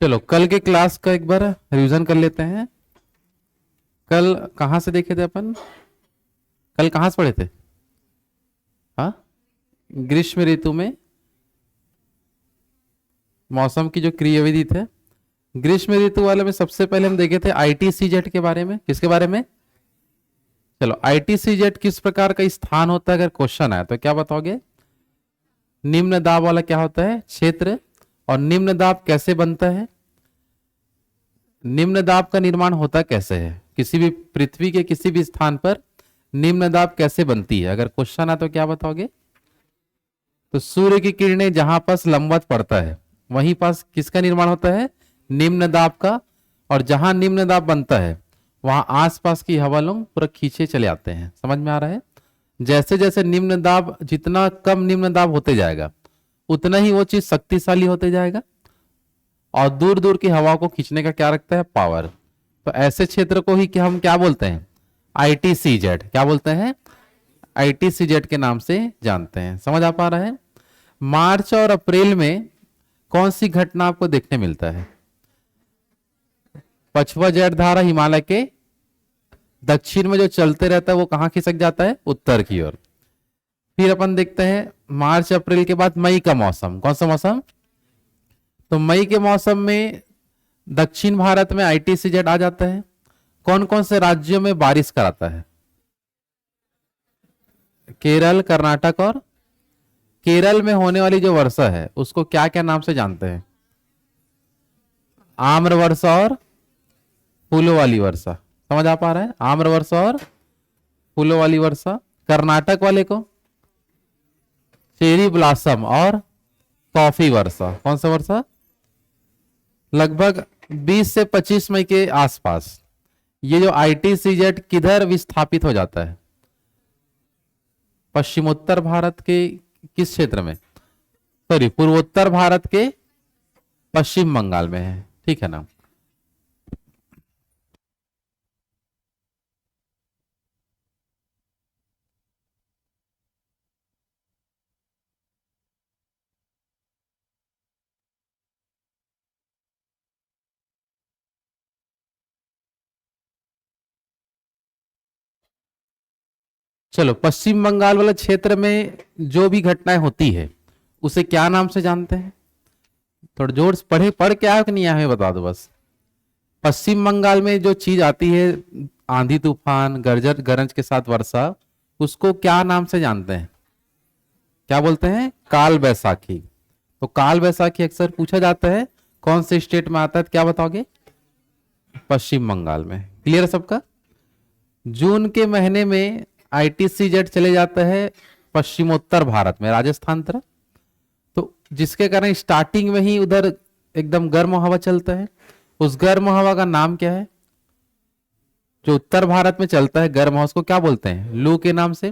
चलो कल के क्लास का एक बार रिवीजन कर लेते हैं। कल कहां से देखे थे अपन? कल कहां से पढ़े थे? हाँ, ग्रीष्म ऋतु में मौसम की जो क्रियाविधि थे, ग्रीष्म ऋतु वाले में सबसे पहले हम देखे थे आईटीसीजेड के बारे में। किसके बारे में? चलो, आईटीसीजेड किस प्रकार का स्थान होता है अगर क्वेश्चन आया तो क्या बताओगे? निम्न दाब वाला क्या होता है? क्षेत्र। और निम्न दाब कैसे बनता है? निम्न दाब का निर्माण होता कैसे है? किसी भी पृथ्वी के किसी भी स्थान पर निम्न दाब कैसे बनती है अगर क्वेश्चन आया तो क्या बताओगे? तो सूर्य की किरणें जहां पास लंबवत पड़ता है वहीं पास किसका निर्माण होता है? निम्न दाब का। और जहां निम्न दाब बनता है वहां आसपास की हवा लोग पूरा खींचे चले आते हैं। समझ में आ रहा है? जैसे जैसे निम्न दाब, जितना कम निम्न दाब होते जाएगा उतना ही वो चीज शक्तिशाली होते जाएगा और दूर दूर की हवा को खींचने का क्या रखता है? पावर। तो ऐसे क्षेत्र को ही हम क्या बोलते हैं? आईटीसीजेड। क्या बोलते हैं? आईटीसीजेड के नाम से जानते हैं। समझ आ पा रहा है? मार्च और अप्रैल में कौन सी घटना आपको देखने मिलता है? पछुआ जेठ धारा हिमालय के दक्षिण में जो चलते रहता है वो कहां खिसक जाता है? उत्तर की ओर। फिर अपन देखते हैं मार्च अप्रैल के बाद मई का मौसम। कौन सा मौसम? तो मई के मौसम में दक्षिण भारत में आईटीसीजेड आ जाता है। कौन कौन से राज्यों में बारिश कराता है? केरल, कर्नाटक और केरल में होने वाली जो वर्षा है उसको क्या क्या नाम से जानते हैं? आम्र वर्षा और फूलों वाली वर्षा। समझ आ पा रहा है? आम्र वर्षा और फूलों वाली वर्षा। कर्नाटक वाले को चेरी ब्लॉसम और कॉफी वर्षा। कौन सा वर्षा? लगभग 20 से 25 मई के आसपास ये जो आईटीसीजेड किधर विस्थापित हो जाता है? पश्चिमोत्तर भारत के किस क्षेत्र में? सॉरी, पूर्वोत्तर भारत के पश्चिम बंगाल में है। ठीक है ना? चलो, पश्चिम बंगाल वाले क्षेत्र में जो भी घटनाएं होती है उसे क्या नाम से जानते हैं? थोड़ा जोर से पढ़े, पढ़ के आया कि नहीं आया बता दो बस। पश्चिम बंगाल में जो चीज आती है, आंधी तूफान, गरज गरज के साथ वर्षा, उसको क्या नाम से जानते हैं? क्या बोलते हैं? काल बैसाखी। तो काल बैसाखी अक्सर पूछा जाता है कौन से स्टेट में आता है, तो क्या बताओगे? पश्चिम बंगाल में। क्लियर है सबका? जून के महीने में आईटीसीजेड चले जाता है पश्चिमोत्तर भारत में, राजस्थान तरफ। तो जिसके कारण स्टार्टिंग में ही उधर एकदम गर्म हवा चलता है। उस गर्म हवा का नाम क्या है? जो उत्तर भारत में चलता है गर्म हवा, उसको क्या बोलते हैं? लू के नाम से।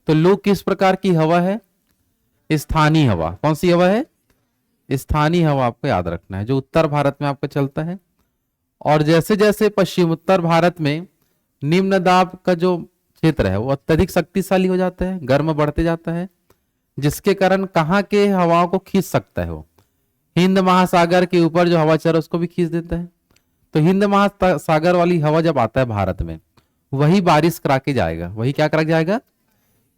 तो लू किस प्रकार की हवा है? स्थानीय हवा। कौन सी हवा है? स्थानीय हवा आपको याद रखना है, जो उत्तर भारत में आपका चलता है। और जैसे जैसे पश्चिम उत्तर भारत में निम्न दाब का जो क्षेत्र है वो अत्यधिक शक्तिशाली हो जाता है, गर्म बढ़ते जाता है, जिसके कारण कहाँ के हवाओं को खींच सकता है? वो हिंद महासागर के ऊपर जो हवा चल रहा है उसको भी खींच देता है। तो हिंद महासागर वाली हवा जब आता है भारत में, वही बारिश करा के जाएगा। वही क्या करा के जाएगा?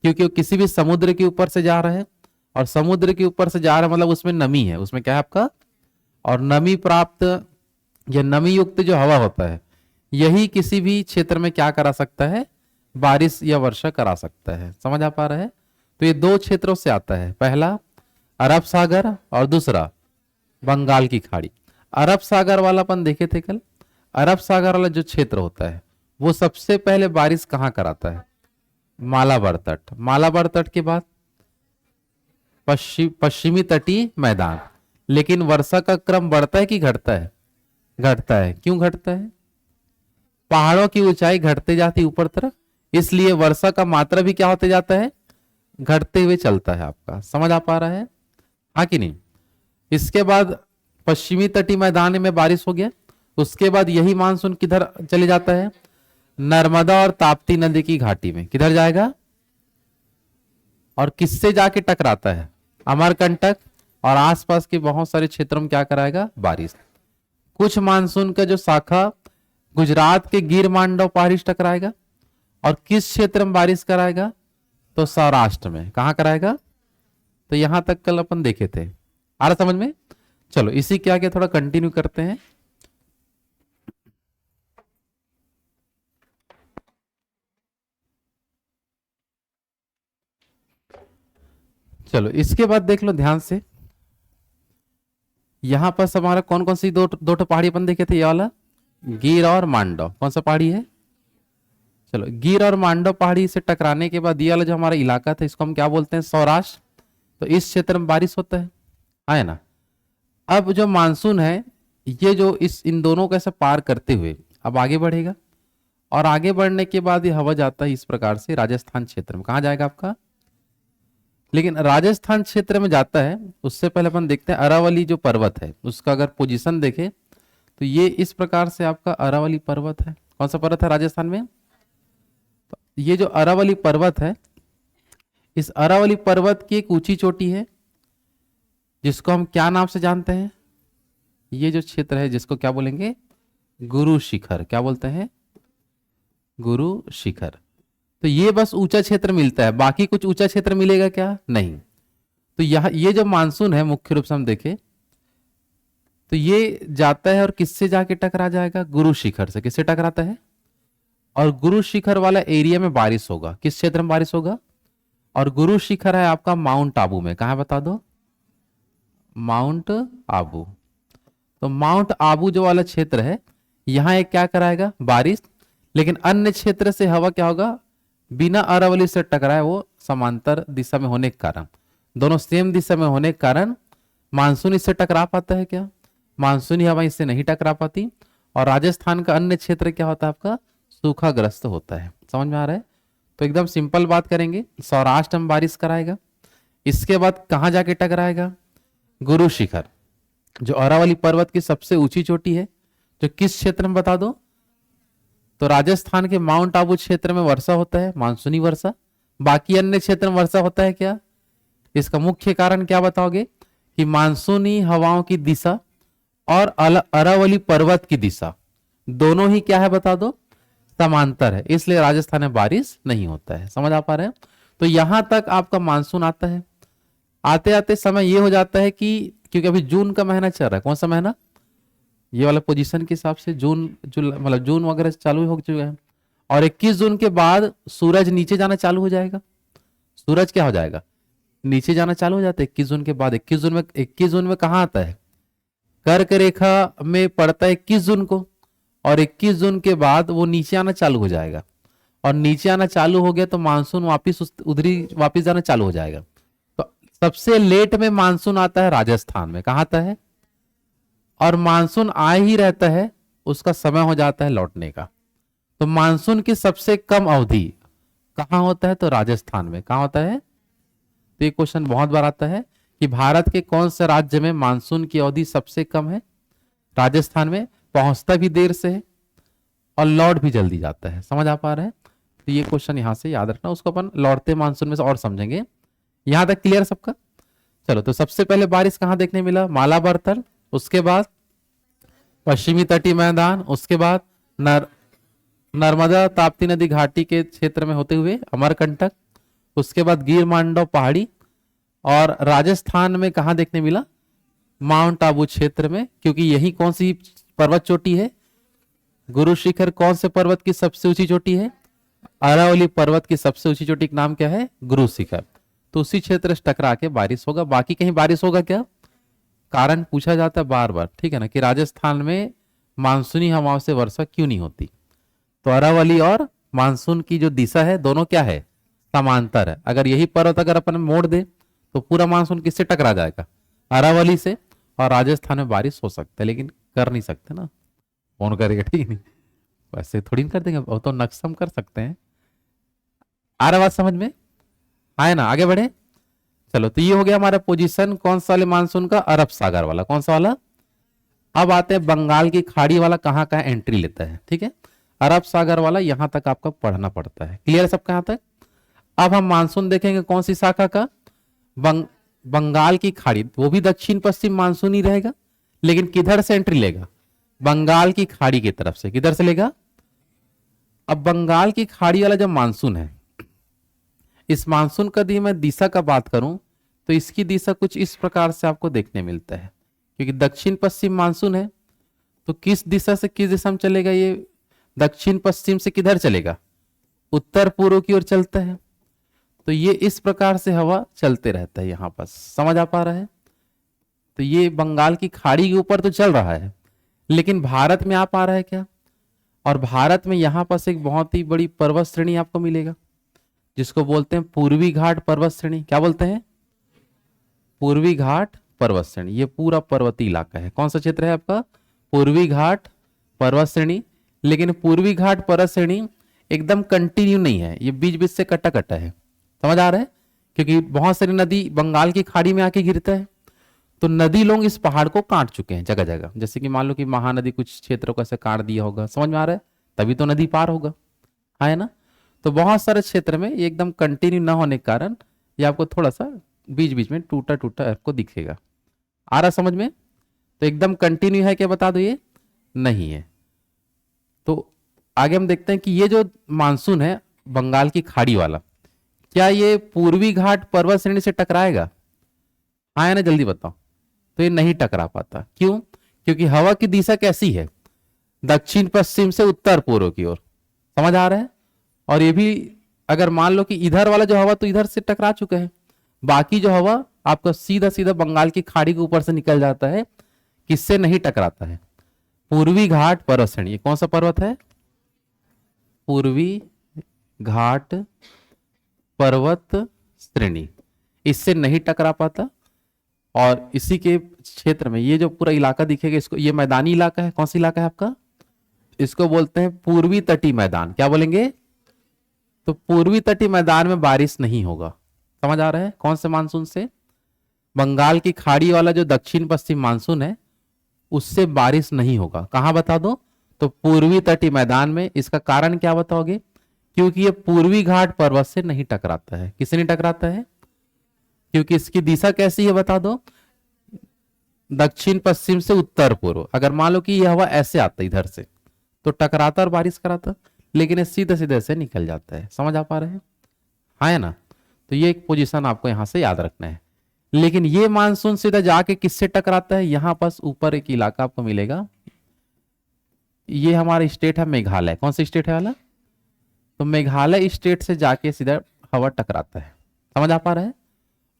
क्योंकि वो किसी भी समुद्र के ऊपर से जा रहा है, और समुद्र के ऊपर से जा रहा है मतलब उसमें नमी है। उसमें क्या है आपका? और नमी प्राप्त या नमी युक्त जो हवा होता है यही किसी भी क्षेत्र में क्या करा सकता है? बारिश या वर्षा करा सकता है। समझ आ पा रहा है? तो ये दो क्षेत्रों से आता है, पहला अरब सागर और दूसरा बंगाल की खाड़ी। अरब सागर वाला अपन देखे थे कल। अरब सागर वाला जो क्षेत्र होता है वो सबसे पहले बारिश कहाँ कराता है? मालाबार तट। मालाबार तट के बाद पश्चिमी तटीय मैदान। लेकिन वर्षा का क्रम बढ़ता है कि घटता है? घटता है। क्यों घटता है? पहाड़ों की ऊंचाई घटते जाती ऊपर तरफ, इसलिए वर्षा का मात्रा भी क्या होते जाता है? घटते हुए चलता है आपका। समझ आ पा रहा है? हाँ कि नहीं? इसके बाद पश्चिमी तटीय मैदान में बारिश हो गया, उसके बाद यही मानसून किधर चले जाता है? नर्मदा और ताप्ती नदी की घाटी में। किधर जाएगा? और किससे जाके टकराता है? अमरकंटक और आसपास के बहुत सारे क्षेत्रों में क्या कराएगा? बारिश। कुछ मानसून का जो शाखा गुजरात के गिर मांडव पहाड़ी से टकराएगा और किस क्षेत्र में बारिश कराएगा, तो सौराष्ट्र में। कहां कराएगा, तो यहां तक कल अपन देखे थे। आ रहा समझ में। चलो इसी के आगे थोड़ा कंटिन्यू करते हैं। चलो इसके बाद देख लो ध्यान से, यहां पर हमारा कौन कौन सी दो दो पहाड़ी अपन देखे थे, ये वाला गिर और मांडव। कौन सा पहाड़ी है, चलो गिर और मांडव पहाड़ी से टकराने के बाद ये वाला जो हमारा इलाका था इसको हम क्या बोलते हैं, सौराष्ट्र। तो इस क्षेत्र में बारिश होता है ना। अब जो मानसून है ये जो इन दोनों को ऐसे पार करते हुए अब आगे बढ़ेगा और आगे बढ़ने के बाद ये हवा जाता है इस प्रकार से राजस्थान क्षेत्र में। कहां जाएगा आपका, लेकिन राजस्थान क्षेत्र में जाता है उससे पहले अपन देखते हैं अरावली जो पर्वत है उसका अगर पोजीशन देखें तो ये इस प्रकार से आपका अरावली पर्वत है। कौन सा पर्वत है राजस्थान में, तो ये जो अरावली पर्वत है, इस अरावली पर्वत की एक ऊंची चोटी है जिसको हम क्या नाम से जानते हैं, ये जो क्षेत्र है जिसको क्या बोलेंगे, गुरु शिखर। क्या बोलते हैं, गुरु शिखर। तो ये बस ऊंचा क्षेत्र मिलता है, बाकी कुछ ऊंचा क्षेत्र मिलेगा क्या, नहीं। तो यह ये जो मानसून है मुख्य रूप से हम देखें तो ये जाता है और किससे जाके टकरा जाएगा, गुरु शिखर से। किससे टकराता है, और गुरु शिखर वाला एरिया में बारिश होगा। किस क्षेत्र में बारिश होगा, और गुरु शिखर है आपका माउंट आबू में। कहां बता दो, माउंट आबू। तो माउंट आबू जो वाला क्षेत्र है यहां एक क्या कराएगा, बारिश। लेकिन अन्य क्षेत्र से हवा क्या होगा, बिना अरावली से टकराए, वो समांतर दिशा में होने के कारण, दोनों सेम दिशा में होने के कारण मानसून इससे टकरा पाता है क्या, मानसूनी हवा इससे नहीं टकरा पाती। और राजस्थान का अन्य क्षेत्र क्या होता है आपका, सूखाग्रस्त होता है। समझ में आ रहा है। तो एकदम सिंपल बात करेंगे, सौराष्ट्र में बारिश कराएगा, इसके बाद कहां जाके टकराएगा, गुरु शिखर जो अरावली पर्वत की सबसे ऊंची चोटी है, जो किस क्षेत्र में बता दो, तो राजस्थान के माउंट आबू क्षेत्र में वर्षा होता है, मानसूनी वर्षा। बाकी अन्य क्षेत्र में वर्षा होता है क्या, इसका मुख्य कारण क्या बताओगे, कि मानसूनी हवाओं की दिशा और अरावली पर्वत की दिशा दोनों ही क्या है बता दो, समांतर है, इसलिए राजस्थान में बारिश नहीं होता है। समझ आ पा रहे हैं। तो यहां तक आपका मानसून आता है। आते आते समय यह हो जाता है कि क्योंकि अभी जून का महीना चल रहा है, कौन सा महीना, ये वाला पोजीशन के हिसाब से जून मतलब जून वगैरह चालू हो चुका है। और 21 जून के बाद सूरज नीचे जाना चालू हो जाएगा। सूरज क्या हो जाएगा, नीचे जाना चालू हो जाता है 21 जून के बाद। 21 जून में कहां आता है, कर्क रेखा में पड़ता है 21 जून को, और 21 जून के बाद वो नीचे आना चालू हो जाएगा। और नीचे आना चालू हो गया तो मानसून वापिस उधरी वापिस जाना चालू हो जाएगा। तो सबसे लेट में मानसून आता है राजस्थान में। कहां आता है, और मानसून आ ही रहता है, उसका समय हो जाता है लौटने का। तो मानसून की सबसे कम अवधि कहां होता है, तो राजस्थान में। कहां होता है, तो ये क्वेश्चन बहुत बार आता है कि भारत के कौन से राज्य में मानसून की अवधि सबसे कम है, राजस्थान में। पहुंचता भी देर से है और लौट भी जल्दी जाता है। समझ आ पा रहे हैं। तो ये क्वेश्चन यहां से याद रखना, उसको अपन लौटते मानसून में से और समझेंगे। यहां तक क्लियर सबका। चलो तो सबसे पहले बारिश कहां देखने मिला, मालाबार तल, उसके बाद पश्चिमी तटीय मैदान, उसके बाद नर्मदा ताप्ती नदी घाटी के क्षेत्र में होते हुए अमरकंटक, उसके बाद गिर मांडव पहाड़ी, और राजस्थान में कहां देखने मिला, माउंट आबू क्षेत्र में। क्योंकि यही कौन सी पर्वत चोटी है, गुरु शिखर कौन से पर्वत की सबसे ऊंची चोटी है, अरावली पर्वत की सबसे ऊंची चोटी का नाम क्या है, गुरु शिखर। तो उसी क्षेत्र से टकरा के बारिश होगा। बाकी कहीं बारिश होगा क्या, कारण पूछा जाता है बार बार, ठीक है ना, कि राजस्थान में मानसूनी हवाओं से वर्षा क्यों नहीं होती। तो अरावली और मानसून की जो दिशा है दोनों क्या है, समांतर है। अगर यही पर्वत अगर अपन मोड़ दे तो पूरा मानसून किससे टकरा जाएगा, अरावली से, और राजस्थान में बारिश हो सकता है। लेकिन कर नहीं सकते ना, कौन करेगा, ठीक नहीं, वैसे थोड़ी ना कर देंगे, वो तो नक्शा हम कर सकते हैं। आ रहा बात समझ में, आए ना, आगे बढ़े। चलो तो ये हो गया हमारा पोजीशन कौन सा वाले मानसून का, अरब सागर वाला। कौन सा वाला, अब आते हैं बंगाल की खाड़ी वाला कहां कहां एंट्री लेता है, ठीक है। अरब सागर वाला यहां तक आपका पढ़ना पड़ता है। क्लियर सबका यहां तक। अब हम मानसून देखेंगे कौन सी शाखा का, बंगाल की खाड़ी, वो भी दक्षिण पश्चिम मानसून ही रहेगा, लेकिन किधर से एंट्री लेगा, बंगाल की खाड़ी की तरफ से। किधर से लेगा? अब बंगाल की खाड़ी वाला जो मानसून है, इस मानसून का यदि मैं दिशा का बात करूं तो इसकी दिशा कुछ इस प्रकार से आपको देखने मिलता है, क्योंकि दक्षिण पश्चिम मानसून है तो किस दिशा से किस दिशा में चलेगा? ये दक्षिण पश्चिम से किधर चलेगा? उत्तर पूर्व की ओर चलता है। तो ये इस प्रकार से हवा चलते रहता है यहां पास। समझ आ पा रहा है? तो ये बंगाल की खाड़ी के ऊपर तो चल रहा है, लेकिन भारत में आ पा रहा है क्या? और भारत में यहां पास एक बहुत ही बड़ी पर्वत श्रेणी आपको मिलेगा, जिसको बोलते हैं पूर्वी घाट पर्वत श्रेणी। क्या बोलते हैं? पूर्वी घाट पर्वत श्रेणी। ये पूरा पर्वतीय इलाका है। कौन सा क्षेत्र है आपका? पूर्वी घाट पर्वत श्रेणी। लेकिन पूर्वी घाट पर्वत श्रेणी एकदम कंटिन्यू नहीं है, ये बीच बीच से कटा कटा है। समझ आ रहा है? क्योंकि बहुत सारी नदी बंगाल की खाड़ी में आके गिरता है, तो नदी लोग इस पहाड़ को काट चुके हैं जगह जगह। जैसे कि मान लो कि महानदी कुछ क्षेत्रों को ऐसे काट दिया होगा। समझ में आ रहा है? तभी तो नदी पार होगा, है ना? तो बहुत सारे क्षेत्र में ये एकदम कंटिन्यू ना होने के कारण ये आपको थोड़ा सा बीच बीच में टूटा टूटा आपको दिखेगा। आ रहा समझ में? तो एकदम कंटिन्यू है क्या? बता दो, ये नहीं है। तो आगे हम देखते हैं कि ये जो मानसून है बंगाल की खाड़ी वाला, क्या ये पूर्वी घाट पर्वत श्रेणी से टकराएगा? हाँ या ना, जल्दी बताओ। तो ये नहीं टकरा पाता। क्यों? क्योंकि हवा की दिशा कैसी है? दक्षिण पश्चिम से उत्तर पूर्व की ओर। समझ आ रहा है? और ये भी अगर मान लो कि इधर वाला जो हवा तो इधर से टकरा चुका है, बाकी जो हवा आपका सीधा सीधा बंगाल की खाड़ी के ऊपर से निकल जाता है। किससे नहीं टकराता है? पूर्वी घाट पर्वत श्रेणी। कौन सा पर्वत है? पूर्वी घाट पर्वत श्रेणी। इससे नहीं टकरा पाता। और इसी के क्षेत्र में ये जो पूरा इलाका दिखेगा, इसको, ये मैदानी इलाका है। कौन सा इलाका है आपका? इसको बोलते हैं पूर्वी तटीय मैदान। क्या बोलेंगे? तो पूर्वी तटीय मैदान में बारिश नहीं होगा। समझ आ रहा है? कौन से मानसून से? बंगाल की खाड़ी वाला जो दक्षिण पश्चिम मानसून है उससे बारिश नहीं होगा। कहां बता दो? तो पूर्वी तटीय मैदान में। इसका कारण क्या बताओगे? क्योंकि ये पूर्वी घाट पर्वत से नहीं टकराता है। किससे नहीं टकराता है? क्योंकि इसकी दिशा कैसी है बता दो? दक्षिण पश्चिम से उत्तर पूर्व। अगर मान लो कि यह हवा ऐसे आता इधर से तो टकराता और बारिश कराता, लेकिन ये सीधे सीधे से निकल जाता है। समझ आ पा रहे हैं? हाँ है ना? तो ये एक पोजीशन आपको यहां से याद रखना है। लेकिन ये मानसून सीधा जाके किससे टकराता है? यहां पास ऊपर एक इलाका आपको मिलेगा, ये हमारा स्टेट है मेघालय। कौन सा स्टेट है वाला? तो मेघालय स्टेट से जाके सीधा हवा टकराता है। समझ आ पा रहा है?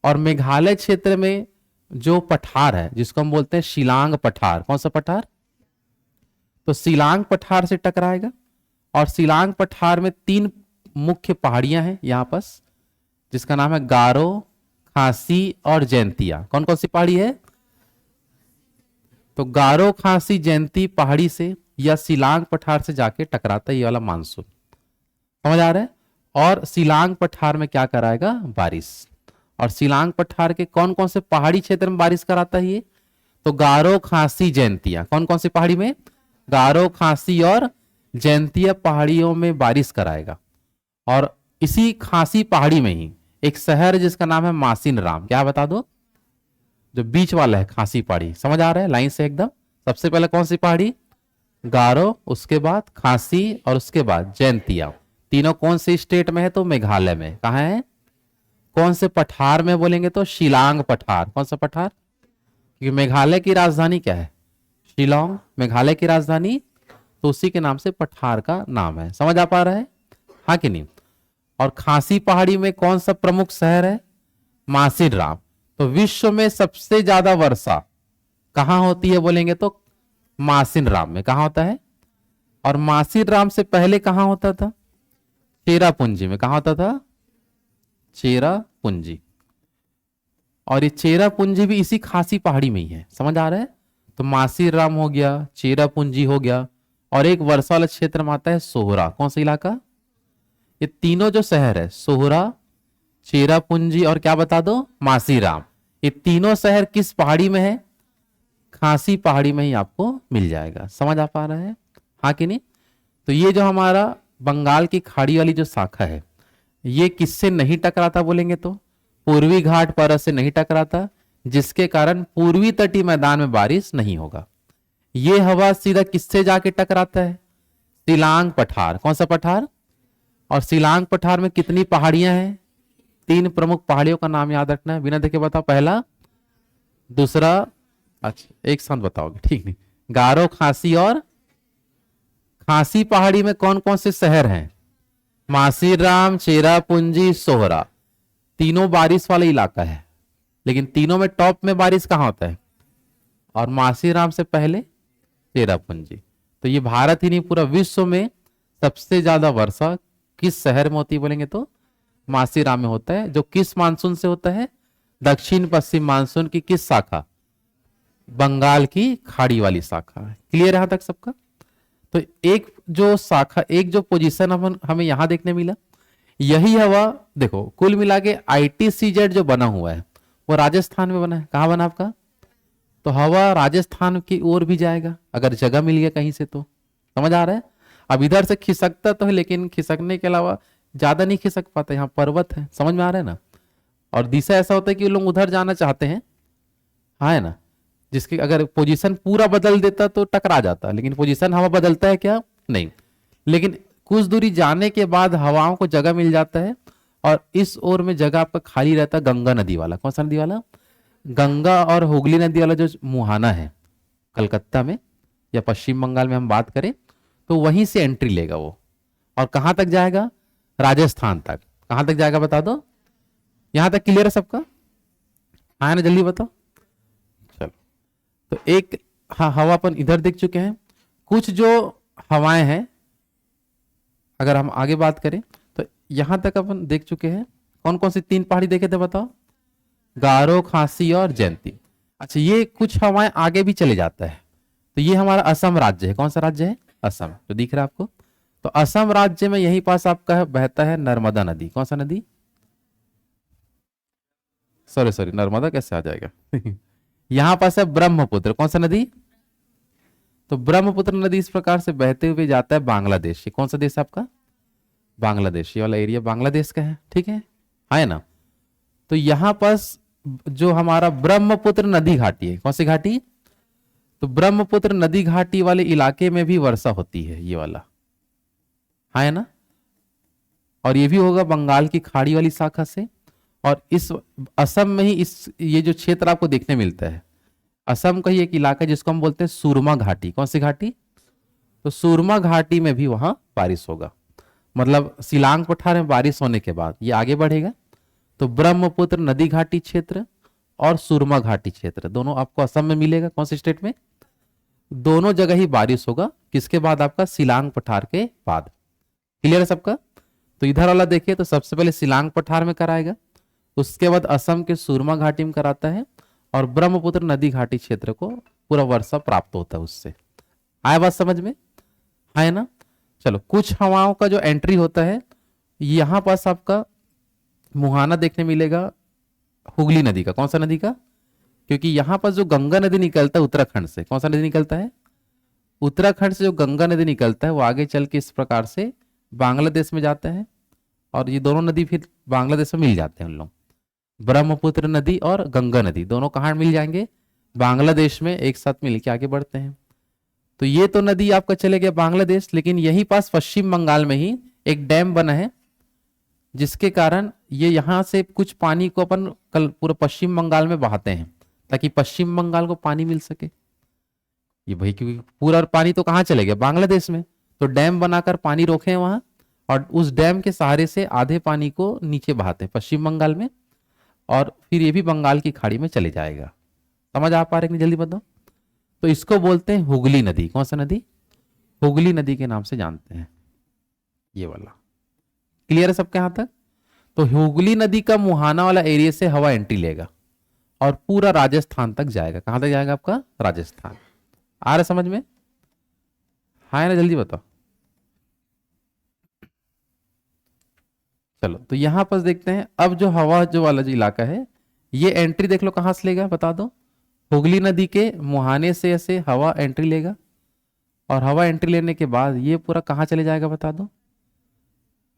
और मेघालय क्षेत्र में जो पठार है जिसको हम बोलते हैं शिलांग पठार। कौन सा पठार? तो शिलांग पठार से टकराएगा। और शिलांग पठार में 3 मुख्य पहाड़ियां हैं यहां पास, जिसका नाम है गारो, खांसी और जैंतिया। कौन कौन सी पहाड़ी है? तो गारो, खांसी, जैंती पहाड़ी से या शिलांग पठार से जाके टकराता है ये वाला मानसून। समझ आ रहा है? और शिलांग पठार में क्या कराएगा? बारिश। और शिलांग पठार के कौन कौन से पहाड़ी क्षेत्र में बारिश कराता है ये? तो गारो, खांसी, जैंतिया। कौन कौन सी पहाड़ी में? गारो, खांसी और जैंतिया पहाड़ियों में बारिश कराएगा। और इसी खांसी पहाड़ी में ही एक शहर है जिसका नाम है मासिन राम। क्या बता दो? जो बीच वाला है खांसी पहाड़ी। समझ आ रहा है? लाइन से एकदम। सबसे पहले कौन सी पहाड़ी? गारो, उसके बाद खांसी और उसके बाद जैंतिया। तीनों कौन से स्टेट में है? तो मेघालय में। कहां है? कौन से पठार में बोलेंगे? तो शिलांग पठार। कौन सा पठार? क्योंकि मेघालय की राजधानी क्या है? शिलांग। मेघालय की राजधानी, तो उसी के नाम से पठार का नाम है। समझ आ पा रहा है? हाँ कि नहीं? और खांसी पहाड़ी में कौन सा प्रमुख शहर है? मासिन राम। तो विश्व में सबसे ज्यादा वर्षा कहां होती है बोलेंगे? तो मासिन राम में। कहां होता है? और मासिन राम से पहले कहां होता था? चेरापूंजी में। कहां होता था? चेरापूंजी। और ये चेरापूंजी भी इसी खासी पहाड़ी में ही है। समझ आ रहा है? तो मासिन राम हो गया, चेरापूंजी हो गया, और एक वर्षा वाला क्षेत्र में आता है सोहरा। कौन सा इलाका? ये तीनों जो शहर है, सोहरा, चेरापूंजी और क्या बता दो? मासिन राम, ये तीनों शहर किस पहाड़ी में है? खांसी पहाड़ी में ही आपको मिल जाएगा। समझ आ पा रहा है? हाँ कि नहीं? तो ये जो हमारा बंगाल की खाड़ी वाली जो शाखा है, ये किससे नहीं टकराता बोलेंगे? तो पूर्वी घाट पर्वत से नहीं टकराता, जिसके कारण पूर्वी तटीय मैदान में बारिश नहीं होगा। ये हवा सीधा किससे जाके टकराता है? शिलांग पठार। कौन सा पठार? और शिलांग पठार में कितनी पहाड़ियां हैं? 3 प्रमुख पहाड़ियों का नाम याद रखना है, बिना देखे बताओ। पहला, दूसरा, अच्छा एक साथ बताओगे, ठीक नहीं। गारो, खासी और खासी पहाड़ी में कौन कौन से शहर हैं? मासीराम, चेरापूंजी, सोहरा। तीनों बारिश वाला इलाका है, लेकिन तीनों में टॉप में बारिश कहां होता है? और मासीराम से पहले चेरापूंजी। तो ये भारत ही नहीं, पूरा विश्व में सबसे ज्यादा वर्षा किस शहर में होती है बोलेंगे तो मासीराम में होता है, जो किस मानसून से होता है? दक्षिण पश्चिम मानसून की किस शाखा? बंगाल की खाड़ी वाली शाखा। क्लियर यहां तक सबका? तो एक जो शाखा, एक जो पोजीशन हमें यहां देखने मिला, यही हवा देखो कुल मिला के ITCZ जो बना हुआ है वो राजस्थान में बना है। कहां बना आपका? तो हवा राजस्थान की ओर भी जाएगा अगर जगह मिल गया कहीं से तो। समझ आ रहा है? अब इधर से खिसकता तो है, लेकिन खिसकने के अलावा ज्यादा नहीं खिसक पाता, यहाँ पर्वत है। समझ में आ रहा है ना? और दिशा ऐसा होता है कि लोग उधर जाना चाहते हैं, हाँ है ना, जिसकी अगर पोजीशन पूरा बदल देता तो टकरा जाता, लेकिन पोजीशन हवा बदलता है क्या? नहीं। लेकिन कुछ दूरी जाने के बाद हवाओं को जगह मिल जाता है, और इस ओर में जगह आपका खाली रहता है गंगा नदी वाला। कौन सा नदी वाला? गंगा और हुगली नदी वाला जो मुहाना है कलकत्ता में या पश्चिम बंगाल में हम बात करें, तो वहीं से एंट्री लेगा वो। और कहां तक जाएगा? राजस्थान तक। कहां तक जाएगा बता दो? यहां तक क्लियर है सबका? हाँ ना, जल्दी बताओ। चलो, तो एक हवा अपन इधर देख चुके हैं। कुछ जो हवाएं हैं, अगर हम आगे बात करें तो यहां तक अपन देख चुके हैं। कौन कौन सी 3 पहाड़ी देखे थे बताओ? गारो, खासी और जयंती। अच्छा, ये कुछ हवाएं आगे भी चले जाता है, तो ये हमारा असम राज्य है। कौन सा राज्य है? असम, जो दिख रहा है आपको। तो असम राज्य में यहीं पास आपका बहता है नर्मदा नदी। कौन सा नदी? सॉरी सॉरी, नर्मदा कैसे आ जाएगा? यहां पास है ब्रह्मपुत्र। कौन सा नदी? तो ब्रह्मपुत्र नदी इस प्रकार से बहते हुए जाता है बांग्लादेश। ये कौन सा देश है आपका? बांग्लादेश। ये वाला एरिया बांग्लादेश का है, ठीक है ना? तो यहां पास जो हमारा ब्रह्मपुत्र नदी घाटी है, कौन सी घाटी? तो ब्रह्मपुत्र नदी घाटी वाले इलाके में भी वर्षा होती है, ये वाला, है ना? और ये भी होगा बंगाल की खाड़ी वाली शाखा से। और इस असम में ही इस ये जो क्षेत्र आपको देखने मिलता है, असम का ही एक इलाका है जिसको हम बोलते हैं सुरमा घाटी। कौन सी घाटी? तो सुरमा घाटी में भी वहां बारिश होगा। मतलब शिलांग पठार में बारिश होने के बाद ये आगे बढ़ेगा, तो ब्रह्मपुत्र नदी घाटी क्षेत्र और सुरमा घाटी क्षेत्र दोनों आपको असम में मिलेगा। कौन से स्टेट में? दोनों जगह ही बारिश होगा। किसके बाद? आपका शिलांग पठार के बाद। क्लियर है सबका? तो इधर वाला देखिए, तो सबसे पहले शिलांग पठार में कराएगा, उसके बाद असम के सुरमा घाटी में कराता है, और ब्रह्मपुत्र नदी घाटी क्षेत्र को पूरा वर्षा प्राप्त होता है उससे। आया बात समझ में? है ना? चलो, कुछ हवाओं का जो एंट्री होता है, यहां पास आपका मुहाना देखने मिलेगा हुगली नदी का। कौन सा नदी का? क्योंकि यहां पास जो गंगा नदी निकलता है उत्तराखंड से, कौन सा नदी निकलता है? उत्तराखंड से जो गंगा नदी निकलता है वो आगे चल के इस प्रकार से बांग्लादेश में जाता है, और ये दोनों नदी फिर बांग्लादेश में मिल जाते हैं उन लोग। ब्रह्मपुत्र नदी और गंगा नदी दोनों कहाँ मिल जाएंगे? बांग्लादेश में एक साथ मिल के आगे बढ़ते हैं। तो ये तो नदी आपका चले गया बांग्लादेश, लेकिन यहीं पास पश्चिम बंगाल में ही एक डैम बना है, जिसके कारण ये यहां से कुछ पानी को अपन कल पूरा पश्चिम बंगाल में बहाते हैं, ताकि पश्चिम बंगाल को पानी मिल सके। ये भाई, क्योंकि पूरा पानी तो कहाँ चले गया? बांग्लादेश में। तो डैम बनाकर पानी रोके हैं वहां, और उस डैम के सहारे से आधे पानी को नीचे बहाते हैं पश्चिम बंगाल में, और फिर ये भी बंगाल की खाड़ी में चले जाएगा। समझ आ पा रहे कि जल्दी बताओ? तो इसको बोलते हैं हुगली नदी। कौन सा नदी? हुगली नदी के नाम से जानते हैं, ये वाला। क्लियर है सबके यहां तक? तो हुगली नदी का मुहाना वाला एरिया से हवा एंट्री लेगा और पूरा राजस्थान तक जाएगा। कहां तक जाएगा आपका? राजस्थान। आ रहा समझ में? हाँ ना, जल्दी बताओ। चलो, तो यहां पर देखते हैं अब जो हवा जो वाला जो इलाका है, ये एंट्री देख लो कहां से लेगा, बता दो। हुगली नदी के मुहाने से ऐसे हवा एंट्री लेगा, और हवा एंट्री लेने के बाद ये पूरा कहां चले जाएगा बता दो।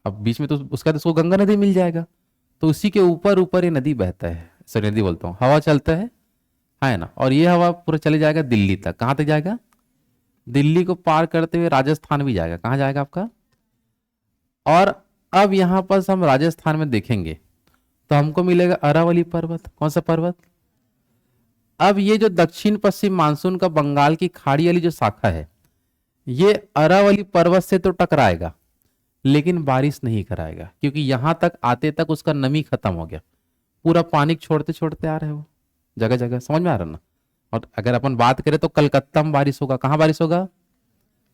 अब बीच में तो उसका तो गंगा नदी मिल जाएगा, तो उसी के ऊपर ऊपर ये नदी बहता है, सॉरी नदी बोलता हूँ, हवा चलता है ना। और ये हवा पूरा चले जाएगा दिल्ली तक। कहां तक जाएगा? दिल्ली को पार करते हुए राजस्थान भी जाएगा। कहाँ जाएगा आपका? और अब यहां पर हम राजस्थान में देखेंगे तो हमको मिलेगा अरावली पर्वत। कौन सा पर्वत? अब ये जो दक्षिण पश्चिम मानसून का बंगाल की खाड़ी वाली जो शाखा है, ये अरावली पर्वत से तो टकराएगा लेकिन बारिश नहीं कराएगा, क्योंकि यहां तक आते तक उसका नमी खत्म हो गया। पूरा पानी छोड़ते छोड़ते आ रहे हो जगह जगह। समझ में आ रहा ना? और अगर अपन बात करें तो कलकत्ता में बारिश होगा। कहाँ बारिश होगा?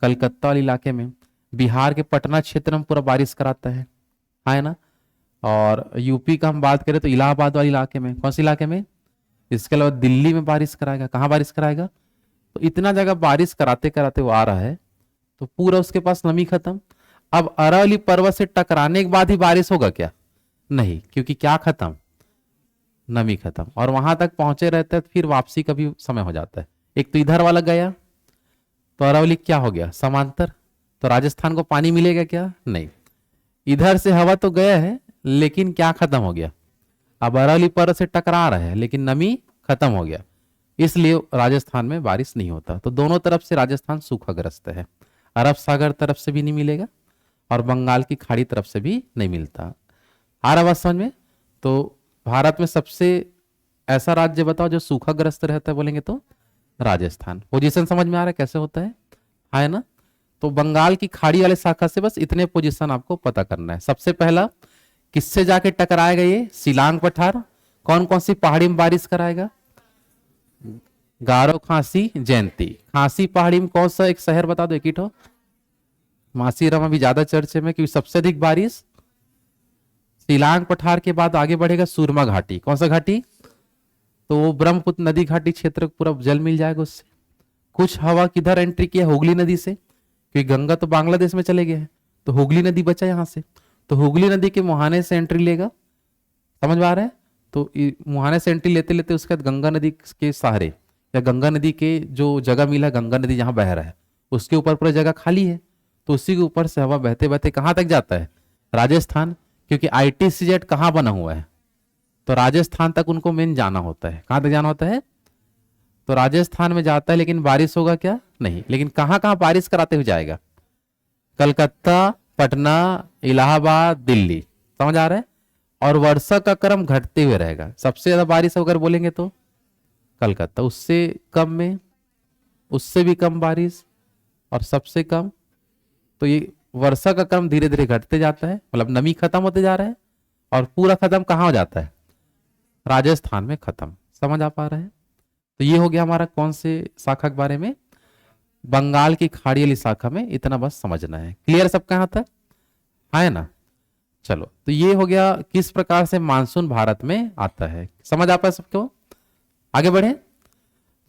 कलकत्ता वाले इलाके में। बिहार के पटना क्षेत्र में पूरा बारिश कराता है ना? और यूपी का हम बात करें तो इलाहाबाद वाले इलाके में। कौन से इलाके में? इसके अलावा दिल्ली में बारिश कराएगा। कहाँ बारिश कराएगा? तो इतना जगह बारिश कराते कराते वो आ रहा है तो पूरा उसके पास नमी खत्म। अब अरावली पर्वत से टकराने के बाद ही बारिश होगा क्या? नहीं, क्योंकि क्या खत्म? नमी खत्म। और वहां तक पहुंचे रहते हैं फिर वापसी का भी समय हो जाता है। एक तो इधर वाला गया तो अरावली क्या हो गया? समांतर। तो राजस्थान को पानी मिलेगा क्या? नहीं। इधर से हवा तो गया है लेकिन क्या खत्म हो गया? अब अरावली पर्वत से टकरा रहा है लेकिन नमी खत्म हो गया, इसलिए राजस्थान में बारिश नहीं होता। तो दोनों तरफ से राजस्थान सूखाग्रस्त है। अरब सागर तरफ से भी नहीं मिलेगा और बंगाल की खाड़ी तरफ से भी नहीं मिलता। आ रहा बात समझ में? तो भारत में सबसे ऐसा राज्य बताओ जो सूखाग्रस्त रहता है, बोलेंगे तो राजस्थान। पोजीशन समझ में आ रहा है कैसे होता है ना? तो बंगाल की खाड़ी वाले शाखा से बस इतने पोजीशन आपको पता करना है। सबसे पहला किससे जाके टकराएगा? ये शिलांग पठार। कौन कौन सी पहाड़ी में बारिश कराएगा? गारो, खांसी, जयंती। खांसी पहाड़ी में कौन सा एक शहर बता दो, एक ही ठो। मासीराम अभी ज्यादा चर्चे में क्योंकि सबसे अधिक बारिश शिलांग पठार के बाद आगे बढ़ेगा सुरमा घाटी। कौन सा घाटी? तो वो ब्रह्मपुत्र नदी घाटी क्षेत्र पूरा जल मिल जाएगा उससे। कुछ हवा किधर एंट्री किया? हुगली नदी से, क्योंकि गंगा तो बांग्लादेश में चले गए हैं तो हुगली नदी बचा यहां से। तो हुगली नदी के मुहाने से एंट्री लेगा। समझ में आ रहा है? तो मुहाने से एंट्री लेते लेते उसके बाद गंगा नदी के सहारे या गंगा नदी के जो जगह मिला, गंगा नदी जहां बह रहा है उसके ऊपर पूरा जगह खाली है तो उसी के ऊपर से हवा बहते बहते कहां तक जाता है? राजस्थान। क्योंकि ITCZ कहां बना हुआ है? तो राजस्थान तक उनको मेन जाना होता है। कहां तक जाना होता है? तो राजस्थान में जाता है लेकिन बारिश होगा क्या? नहीं। लेकिन कहां कहां बारिश कराते हुए जाएगा? कलकत्ता, पटना, इलाहाबाद, दिल्ली। समझ आ रहा है? और वर्षा का क्रम घटते हुए रहेगा। सबसे ज्यादा बारिश अगर बोलेंगे तो कलकत्ता, उससे कम में, उससे भी कम बारिश और सबसे कम। तो ये वर्षा का क्रम धीरे धीरे घटते जाता है, मतलब नमी खत्म होते जा रहा है और पूरा खत्म कहां हो जाता है? राजस्थान में खत्म। समझ आ पा रहा है? तो ये हो गया हमारा कौन से शाखा के बारे में? बंगाल की खाड़ी वाली शाखा में। इतना बस समझना है। क्लियर सबका यहां तक है ना? चलो, तो ये हो गया किस प्रकार से मानसून भारत में आता है। समझ आ पाए सबको? आगे बढ़े।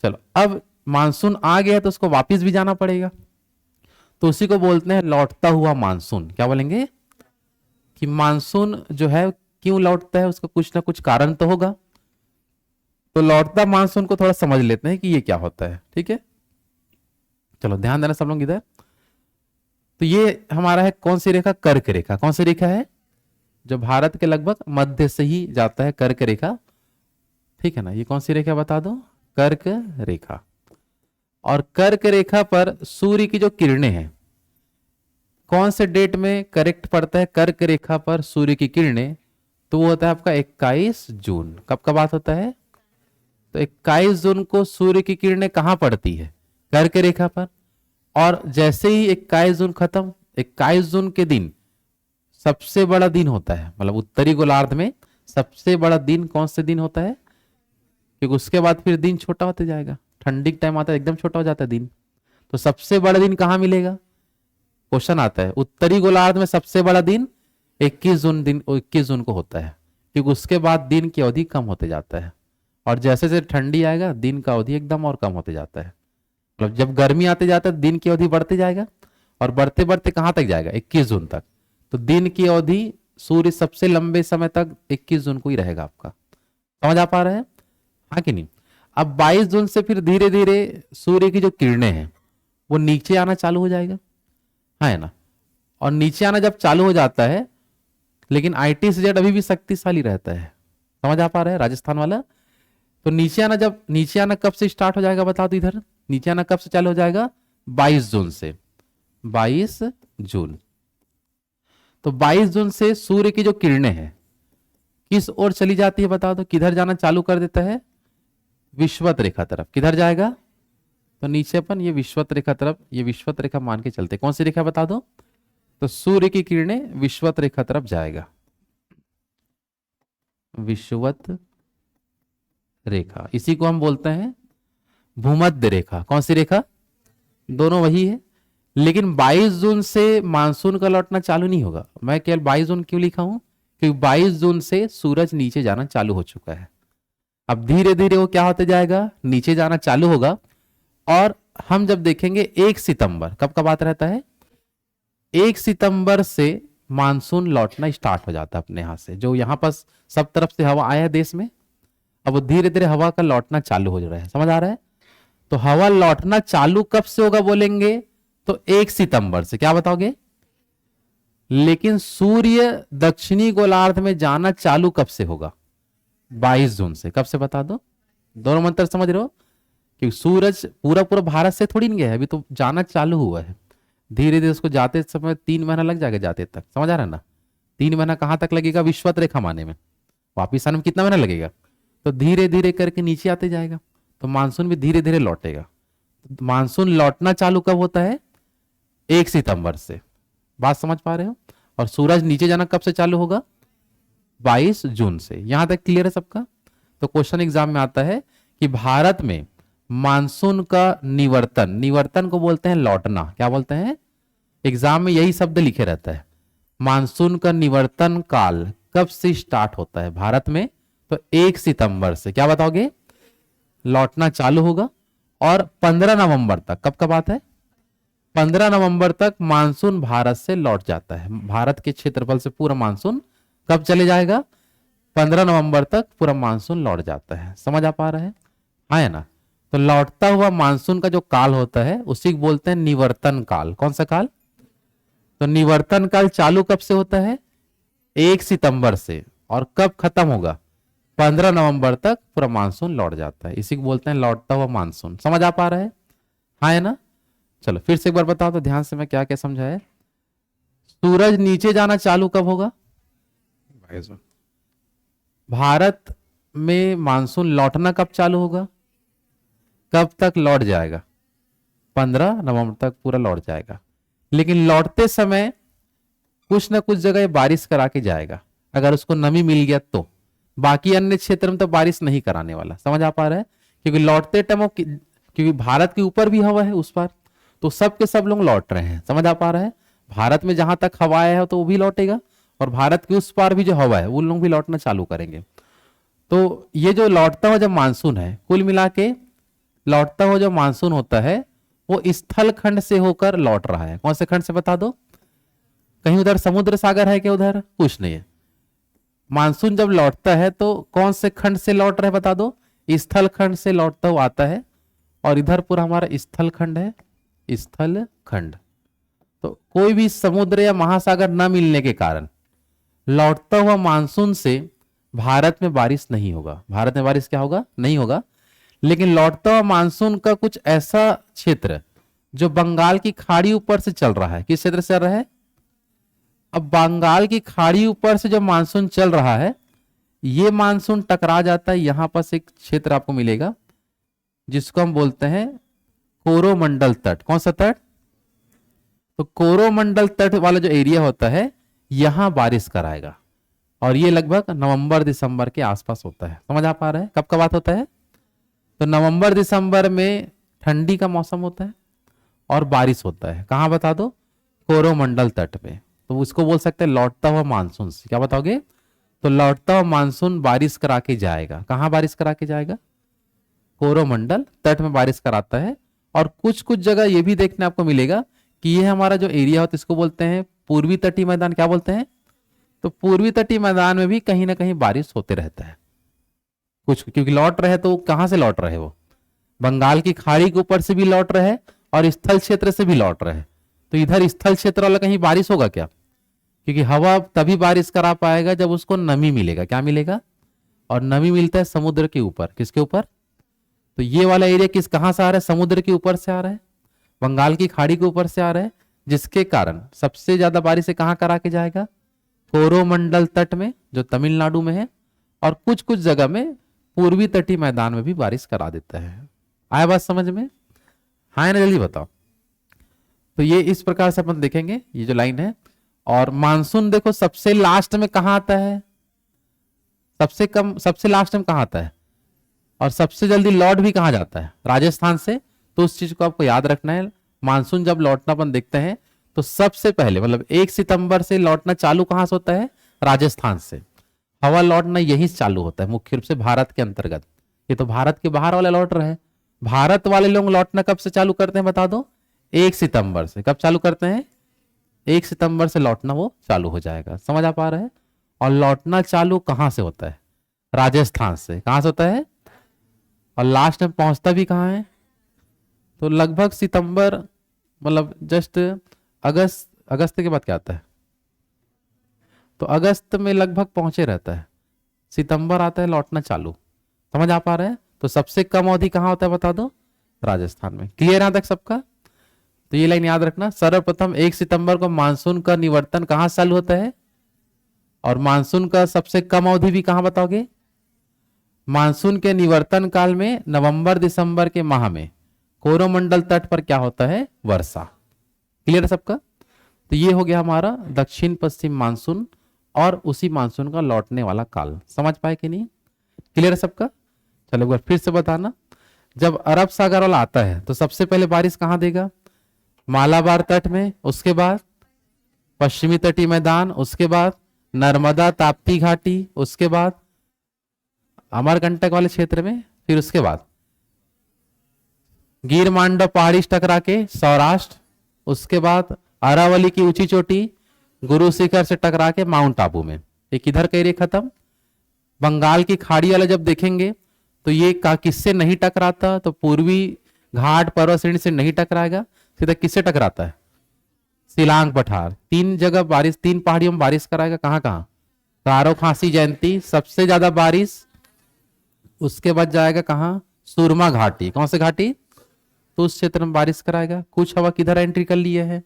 चलो, अब मानसून आ गया तो उसको वापस भी जाना पड़ेगा, तो उसी को बोलते हैं लौटता हुआ मानसून। क्या बोलेंगे? कि मानसून जो है क्यों लौटता है, उसका कुछ ना कुछ कारण तो होगा। तो लौटता मानसून को थोड़ा समझ लेते हैं कि ये क्या होता है। ठीक है, चलो ध्यान देना सब लोग इधर। तो ये हमारा है कौन सी रेखा? कर्क रेखा। कौन सी रेखा है? जो भारत के लगभग मध्य से ही जाता है, कर्क रेखा। ठीक है ना? ये कौन सी रेखा बता दो? कर्क रेखा। और कर्क रेखा पर सूर्य की जो किरणें हैं, कौन से डेट में करेक्ट पड़ता है कर्क रेखा पर सूर्य की किरणें? तो वो होता है आपका 21 जून। कब का बात होता है? तो 21 जून को सूर्य की किरणें कहां पड़ती है? कर्क रेखा पर। और जैसे ही 21 जून खत्म, 21 जून के दिन सबसे बड़ा दिन होता है, मतलब उत्तरी गोलार्ध में सबसे बड़ा दिन कौन से दिन होता है? क्योंकि उसके बाद फिर दिन छोटा होते जाएगा, ठंडी का टाइम आता है एकदम छोटा हो जाता है दिन। तो सबसे बड़ा दिन कहां मिलेगा? क्वेश्चन आता है। उत्तरी गोलार्ध में सबसे बड़ा दिन 21 जून को होता है, क्योंकि उसके बाद दिन की अवधि कम होते जाता है और जैसे जैसे ठंडी आएगा दिन का अवधि एकदम और कम होते जाता है। मतलब जब गर्मी आते जाता है दिन की अवधि बढ़ते जाएगा और बढ़ते बढ़ते कहां तक जाएगा? 21 जून तक। तो दिन की अवधि सूर्य सबसे लंबे समय तक 21 जून को ही रहेगा आपका। समझ आ पा रहे हैं? हाँ कि नहीं? अब 22 जून से फिर धीरे धीरे सूर्य की जो किरणें हैं वो नीचे आना चालू हो जाएगा, है ना? और नीचे आना जब चालू हो जाता है, लेकिन ITCZ अभी भी शक्तिशाली रहता है। समझ आ पा रहे हैं राजस्थान वाला? तो नीचे आना कब से स्टार्ट हो जाएगा बता दो इधर? नीचे आना कब से चालू हो जाएगा? 22 जून से, 22 जून। तो 22 जून से सूर्य की जो किरणें हैं किस ओर चली जाती है बता दो, किधर जाना चालू कर देता है? विषुवत रेखा तरफ। किधर जाएगा? तो नीचे अपन ये विषुवत रेखा तरफ, ये विषुवत रेखा मान के चलते। कौन सी रेखा बता दो? तो सूर्य की किरणें विषुवत रेखा तरफ जाएगा, विषुवत रेखा। इसी को हम बोलते हैं भूमध्य रेखा। कौन सी रेखा? दोनों वही है। लेकिन 22 जून से मानसून का लौटना चालू नहीं होगा। मैं केवल 22 जून क्यों लिखा हूं? क्योंकि 22 जून से सूरज नीचे जाना चालू हो चुका है। अब धीरे धीरे वो क्या होते जाएगा? नीचे जाना चालू होगा। और हम जब देखेंगे 1 सितंबर, कब का बात रहता है? 1 सितंबर से मानसून लौटना स्टार्ट हो जाता है अपने यहां से। जो यहां पर सब तरफ से हवा आया है देश में, अब वो धीरे धीरे हवा का लौटना चालू हो रहा है। समझ आ रहा है? तो हवा लौटना चालू कब से होगा बोलेंगे तो 1 सितंबर से। क्या बताओगे? लेकिन सूर्य दक्षिणी गोलार्ध में जाना चालू कब से होगा? 22 जून से। कब से बता दो? दोनों मंत्र समझ रहे हो? क्योंकि सूरज पूरा पूरा भारत से थोड़ी नहीं गया है, अभी तो जाना चालू हुआ है। धीरे धीरे उसको जाते समय 3 महीना लग जाएगा जाते तक। समझ आ रहा है ना? 3 महीना कहां तक लगेगा? विषुवत रेखा माने में। वापिस आने में कितना महीना लगेगा? तो धीरे धीरे करके नीचे आते जाएगा, तो मानसून भी धीरे धीरे लौटेगा। मानसून लौटना चालू कब होता है? 1 सितंबर से। बात समझ पा रहे हो? और सूरज नीचे जाना कब से चालू होगा? 22 जून से। यहां तक क्लियर है सबका? तो क्वेश्चन एग्जाम में आता है कि भारत में मानसून का निवर्तन, निवर्तन को बोलते हैं लौटना। क्या बोलते हैं? एग्जाम में यही शब्द लिखे रहता है। मानसून का निवर्तन काल कब से स्टार्ट होता है भारत में? तो 1 सितंबर से। क्या बताओगे? लौटना चालू होगा। और 15 नवंबर तक, कब का बात है? 15 नवंबर तक मानसून भारत से लौट जाता है। भारत के क्षेत्रफल से पूरा मानसून कब चले जाएगा? 15 नवंबर तक पूरा मानसून लौट जाता है। समझ आ पा रहा है? हाँ है ना? तो लौटता हुआ मानसून का जो काल होता है उसी को बोलते हैं निवर्तन काल। कौन सा काल? तो निवर्तन काल चालू कब से होता है? 1 सितंबर से। और कब खत्म होगा? 15 नवंबर तक पूरा मानसून लौट जाता है। इसी को बोलते हैं लौटता हुआ मानसून। समझ आ पा रहा है? हाँ है ना? चलो फिर से एक बार बताओ तो ध्यान से मैं क्या क्या समझाया। सूरज नीचे जाना चालू कब होगा? भारत में मानसून लौटना कब चालू होगा? कब तक लौट जाएगा? 15 नवंबर तक पूरा लौट जाएगा। लेकिन लौटते समय कुछ ना कुछ जगह बारिश करा के जाएगा, अगर उसको नमी मिल गया तो। बाकी अन्य क्षेत्र में तो बारिश नहीं कराने वाला। समझ आ पा रहा है? क्योंकि लौटते टाइम क्योंकि भारत के ऊपर भी हवा है उस पार, तो सब के सब लोग लौट रहे हैं। समझ आ पा रहा है? भारत में जहां तक हवा है तो वो भी लौटेगा, और भारत के उस पार भी जो हवा है वो लोग भी लौटना चालू करेंगे। तो ये जो लौटता हुआ जब मानसून है, कुल मिला के लौटता हुआ जो मानसून होता है वो स्थल खंड से होकर लौट रहा है। कौन से खंड से बता दो? कहीं उधर समुद्र सागर है क्या? उधर कुछ नहीं है। मानसून जब लौटता है तो कौन से खंड से लौट रहा है बता दो? स्थल खंड से लौटता हुआ आता है। और इधर पूरा हमारा स्थल खंड है, स्थल खंड। तो कोई भी समुद्र या महासागर न मिलने के कारण लौटता हुआ मानसून से भारत में बारिश नहीं होगा। भारत में बारिश क्या होगा? नहीं होगा। लेकिन लौटता हुआ मानसून का कुछ ऐसा क्षेत्र जो बंगाल की खाड़ी ऊपर से चल रहा है। किस क्षेत्र से चल रहा है? अब बंगाल की खाड़ी ऊपर से जो मानसून चल रहा है, ये मानसून टकरा जाता है। यहां पर एक क्षेत्र आपको मिलेगा जिसको हम बोलते हैं कोरोमंडल तट। कौन सा तट? तो कोरोमंडल तट वाला जो एरिया होता है यहां बारिश कराएगा। और ये लगभग नवंबर दिसंबर के आसपास होता है। समझ आ पा रहा है? कब का बात होता है? तो नवंबर दिसंबर में ठंडी का मौसम होता है और बारिश होता है। कहां बता दो? कोरोमंडल तट पे। तो उसको बोल सकते हैं लौटता हुआ मानसून। क्या बताओगे? तो लौटता हुआ मानसून बारिश करा के जाएगा। कहां बारिश करा के जाएगा? कोरोमंडल तट में बारिश कराता है। और कुछ कुछ जगह ये भी देखने आपको मिलेगा कि ये हमारा जो एरिया होता है इसको बोलते हैं पूर्वी तटीय मैदान। क्या बोलते हैं? तो पूर्वी तटीय मैदान में भी कहीं ना कहीं बारिश होते रहता है कुछ, क्योंकि लौट रहे तो कहां से लौट रहे? वो बंगाल की खाड़ी के ऊपर से भी लौट रहे और स्थल क्षेत्र से भी लौट रहे। तो इधर स्थल क्षेत्र वाला कहीं बारिश होगा क्या? क्योंकि हवा तभी बारिश करा पाएगा जब उसको नमी मिलेगा। क्या मिलेगा? और नमी मिलता है समुद्र के ऊपर। किसके ऊपर? तो ये वाला एरिया कहां से आ रहा है? समुद्र के ऊपर से आ रहा है। बंगाल की खाड़ी के ऊपर से आ रहा है, जिसके कारण सबसे ज्यादा बारिश कहाँ करा के जाएगा, कोरोमंडल तट में जो तमिलनाडु में है, और कुछ कुछ जगह में पूर्वी तटीय मैदान में भी बारिश करा देता है। आया बात समझ में? हाँ ना, जल्दी बताओ। तो ये इस प्रकार से अपन देखेंगे ये जो लाइन है। और मानसून देखो सबसे लास्ट में कहां आता है, सबसे कम सबसे लास्ट में कहां आता है, और सबसे जल्दी लौट भी कहां जाता है, राजस्थान से। तो उस चीज को आपको याद रखना है। मानसून जब लौटना अपन देखते हैं तो सबसे पहले मतलब 1 सितंबर से लौटना चालू कहां से होता है, राजस्थान से। हवा लौटना यहीं से चालू होता है मुख्य रूप से भारत के अंतर्गत। ये तो भारत के बाहर वाले लौट रहे हैं, भारत वाले लोग लौटना कब से चालू करते हैं बता दो, 1 सितंबर से। कब चालू करते हैं, 1 सितंबर से लौटना वो चालू हो जाएगा। समझ आ पा रहे हैं? और लौटना चालू कहां से होता है, राजस्थान से। कहां से होता है, और लास्ट में पहुंचता भी कहां है, तो लगभग सितंबर मतलब जस्ट अगस्त के बाद क्या आता है, तो अगस्त में लगभग पहुंचे रहता है, सितंबर आता है लौटना चालू। समझ आ पा रहे हैं? तो सबसे कम अवधि कहां होता है बता दो, राजस्थान में। क्लियर यहां तक सबका? तो ये लाइन याद रखना। सर्वप्रथम 1 सितंबर को मानसून का निवर्तन कहां से चालू होता है, और मानसून का सबसे कम अवधि भी कहां बताओगे, मानसून के निवर्तन काल में नवंबर दिसंबर के माह में कोरोमंडल तट पर क्या होता है, वर्षा। क्लियर है सबका? तो ये हो गया हमारा दक्षिण पश्चिम मानसून और उसी मानसून का लौटने वाला काल। समझ पाए कि नहीं? क्लियर है सबका? चलो एक बार फिर से बताना। जब अरब सागर वाला आता है तो सबसे पहले बारिश कहां देगा, मालाबार तट में, उसके बाद पश्चिमी तटीय मैदान, उसके बाद नर्मदा ताप्ती घाटी, उसके बाद अमरकंटक वाले क्षेत्र में, फिर उसके बाद गिर मांडव पहाड़ी से टकरा के सौराष्ट्र, उसके बाद अरावली की ऊंची चोटी गुरु शिखर से टकरा के माउंट आबू में। एक इधर का एरिया खत्म। बंगाल की खाड़ी वाला जब देखेंगे तो ये किससे नहीं टकराता, तो पूर्वी घाट पर्वत श्रेणी से नहीं टकराएगा, सीधा किससे टकराता है, शिलांग पठार। 3 जगह बारिश, 3 पहाड़ियों में बारिश कराएगा। कहां कहां, गारो खासी जयंती सबसे ज्यादा बारिश, उसके बाद जाएगा कहां, सुरमा घाटी। कौन से घाटी, तो उस क्षेत्र में बारिश कराएगा। कुछ हवा किधर एंट्री कर लिए है,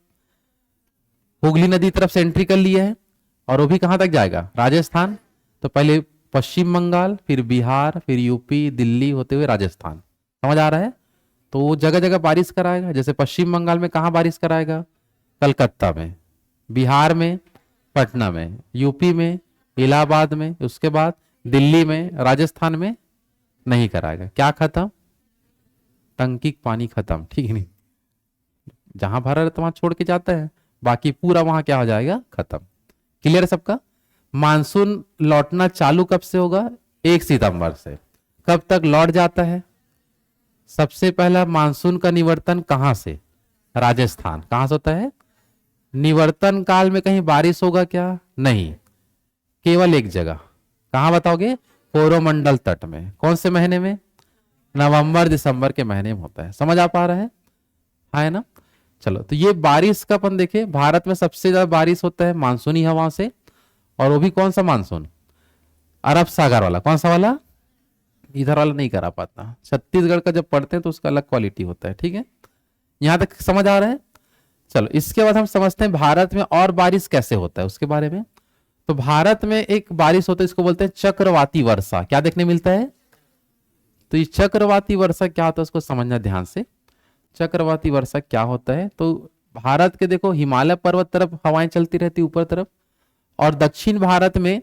हुगली नदी तरफ से एंट्री कर लिए है, और वो भी कहां तक जाएगा, राजस्थान। तो पहले पश्चिम बंगाल, फिर बिहार, फिर यूपी, दिल्ली होते हुए राजस्थान। समझ आ रहा है? तो वो जगह जगह बारिश कराएगा। जैसे पश्चिम बंगाल में कहां बारिश कराएगा, कलकत्ता में, बिहार में पटना में, यूपी में इलाहाबाद में, उसके बाद दिल्ली में, राजस्थान में नहीं कराएगा। क्या खत्म, टंकी पानी खत्म। ठीक है नहीं, जहां भरा रहता वहां छोड़ के जाता है, बाकी पूरा वहां क्या हो जाएगा, खत्म। क्लियर है सबका? मानसून लौटना चालू कब से होगा, 1 सितंबर से। कब तक लौट जाता है, सबसे पहला मानसून का निवर्तन कहां से, राजस्थान। कहां से होता है, निवर्तन काल में कहीं बारिश होगा क्या, नहीं, केवल एक जगह। कहां बताओगे, कोरोमंडल तट में। कौन से महीने में, नवंबर दिसंबर के महीने में होता है। समझ आ पा रहा है ना? चलो, तो ये बारिश का अपन देखे, भारत में सबसे ज्यादा बारिश होता है मानसूनी हवा से, और वो भी कौन सा मानसून, अरब सागर वाला। कौन सा वाला, इधर वाला नहीं करा पाता। छत्तीसगढ़ का जब पढ़ते हैं तो उसका अलग क्वालिटी होता है। ठीक है, यहां तक समझ आ रहा है? चलो, इसके बाद हम समझते हैं भारत में और बारिश कैसे होता है उसके बारे में। तो भारत में एक बारिश होता है, इसको बोलते हैं चक्रवाती वर्षा। क्या देखने मिलता है, तो ये चक्रवाती वर्षा क्या होता है उसको समझना ध्यान से। चक्रवाती वर्षा क्या होता है, तो भारत के देखो हिमालय पर्वत तरफ हवाएं चलती रहती ऊपर तरफ, और दक्षिण भारत में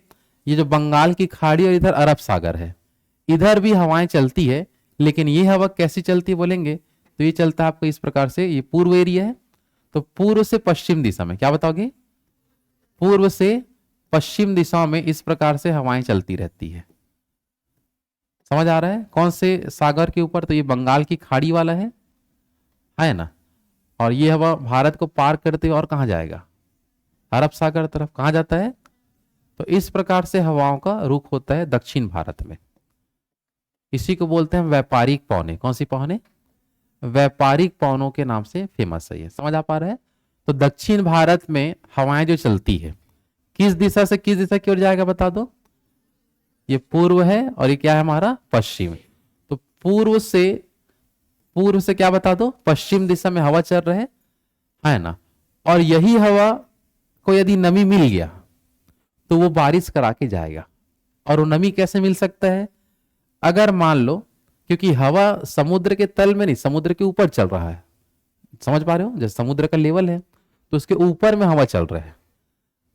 ये जो बंगाल की खाड़ी और इधर अरब सागर है, इधर भी हवाएं चलती है। लेकिन ये हवा कैसी चलती है बोलेंगे, तो ये चलता है आपको इस प्रकार से। ये पूर्व एरिया है, तो पूर्व से पश्चिम दिशा में, क्या बताओगे, पूर्व से पश्चिम दिशा में इस प्रकार से हवाएं चलती रहती है। समझ आ रहा है? कौन से सागर के ऊपर, तो ये बंगाल की खाड़ी वाला है ना। और ये हवा भारत को पार करते हुए और कहां जाएगा, अरब सागर तरफ। कहां जाता है, तो इस प्रकार से हवाओं का रुख होता है दक्षिण भारत में। इसी को बोलते हैं व्यापारिक पवने। कौन सी पवने, व्यापारिक पवनों के नाम से फेमस है ये। समझ आ पा रहा है? तो दक्षिण भारत में हवाएं जो चलती है, किस दिशा से किस दिशा की ओर जाएगा बता दो, ये पूर्व है, और ये क्या है हमारा, पश्चिम। तो पूर्व से पूर्व से क्या बता दो, पश्चिम दिशा में हवा चल रहे है ना, और यही हवा को यदि नमी मिल गया तो वो बारिश करा के जाएगा। और वो नमी कैसे मिल सकता है, अगर मान लो, क्योंकि हवा समुद्र के तल में नहीं, समुद्र के ऊपर चल रहा है, समझ पा रहे हो, जैसे समुद्र का लेवल है तो उसके ऊपर में हवा चल रहा है,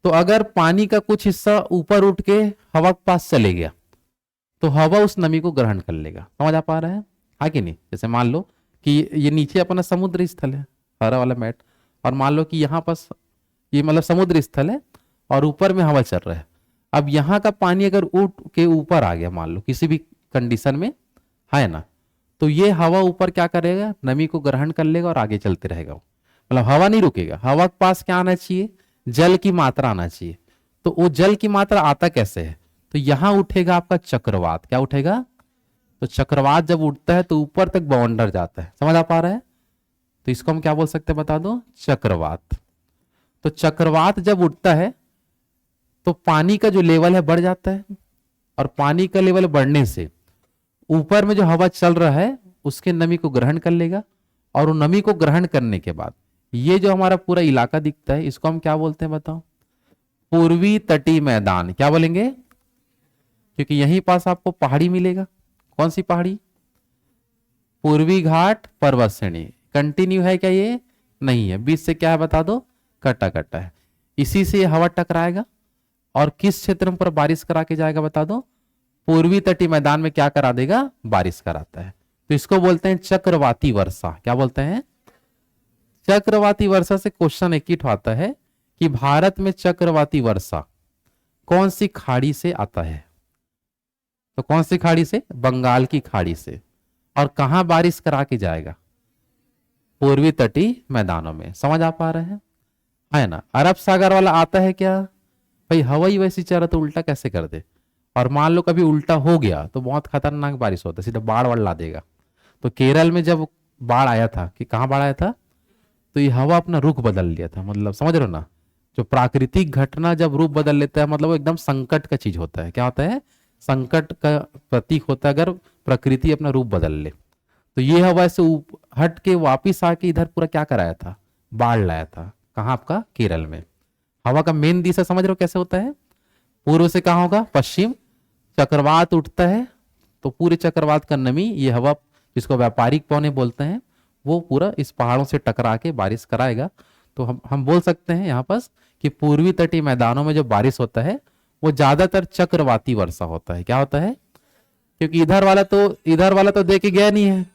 तो अगर पानी का कुछ हिस्सा ऊपर उठ के हवा के पास चले गया तो हवा उस नमी को ग्रहण कर लेगा। समझ आ पा रहा है, हाँ कि नहीं। जैसे मान लो कि ये नीचे अपना समुद्र स्थल है, हरा वाला मैट, और मान लो कि यहाँ पास ये मतलब समुद्र स्थल है और ऊपर में हवा चल रहा है। अब यहाँ का पानी अगर उठ के ऊपर आ गया मान लो किसी भी कंडीशन में, है ना, तो ये हवा ऊपर क्या करेगा, नमी को ग्रहण कर लेगा और आगे चलते रहेगा। मतलब हवा नहीं रुकेगा, हवा के पास क्या आना चाहिए, जल की मात्रा आना चाहिए। तो वो जल की मात्रा आता कैसे है, तो यहां उठेगा आपका चक्रवात। क्या उठेगा, तो चक्रवात जब उठता है तो ऊपर तक बवंडर जाता है। समझ आ पा रहा है, तो इसको हम क्या बोल सकते हैं बता दो, चक्रवात। तो चक्रवात जब उठता है तो पानी का जो लेवल है बढ़ जाता है, और पानी का लेवल बढ़ने से ऊपर में जो हवा चल रहा है उसके नमी को ग्रहण कर लेगा, और वो नमी को ग्रहण करने के बाद ये जो हमारा पूरा इलाका दिखता है इसको हम क्या बोलते हैं बताओ, पूर्वी तटीय मैदान। क्या बोलेंगे, क्योंकि यहीं पास आपको पहाड़ी मिलेगा। कौन सी पहाड़ी, पूर्वी घाट पर्वत श्रेणी। कंटिन्यू है क्या, ये नहीं है, बीच से क्या है बता दो, कटा कटा है। इसी से ये हवा टकराएगा और किस क्षेत्र पर बारिश करा के जाएगा बता दो, पूर्वी तटीय मैदान में क्या करा देगा, बारिश कराता है। तो इसको बोलते हैं चक्रवाती वर्षा। क्या बोलते हैं, चक्रवाती वर्षा से क्वेश्चन एक ही आता है कि भारत में चक्रवाती वर्षा कौन सी खाड़ी से आता है, तो कौन सी खाड़ी से, बंगाल की खाड़ी से, और कहां बारिश करा के जाएगा, पूर्वी तटीय मैदानों में। समझ आ पा रहे हैं, है ना। अरब सागर वाला आता है क्या, भाई हवा ही वैसी चल रहा तो उल्टा कैसे कर दे, और मान लो कभी उल्टा हो गया तो बहुत खतरनाक बारिश होता है, सीधा बाढ़ वाढ़ ला देगा। तो केरल में जब बाढ़ आया था, कि कहां बाढ़ आया था, तो ये हवा अपना रुख बदल लिया था। मतलब समझ रहे हो ना, जो प्राकृतिक घटना जब रूप बदल लेता है मतलब वो एकदम संकट का चीज होता है। क्या होता है, संकट का प्रतीक होता है अगर प्रकृति अपना रूप बदल ले। तो ये हवा से हट के वापिस आके इधर पूरा क्या कराया था, बाढ़ लाया था। कहाँ, आपका केरल में। हवा का मेन दिशा समझ रहे हो कैसे होता है, पूर्व से कहाँ होगा, पश्चिम, चक्रवात उठता है तो पूरे चक्रवात का नमी, ये हवा जिसको व्यापारिक पौने बोलते हैं, वो पूरा इस पहाड़ों से टकरा के बारिश कराएगा। तो हम बोल सकते हैं यहाँ पर कि पूर्वी तटीय मैदानों में जो बारिश होता है वो ज्यादातर चक्रवाती वर्षा होता है। क्या होता है, क्योंकि इधर वाला तो दे के गया नहीं है,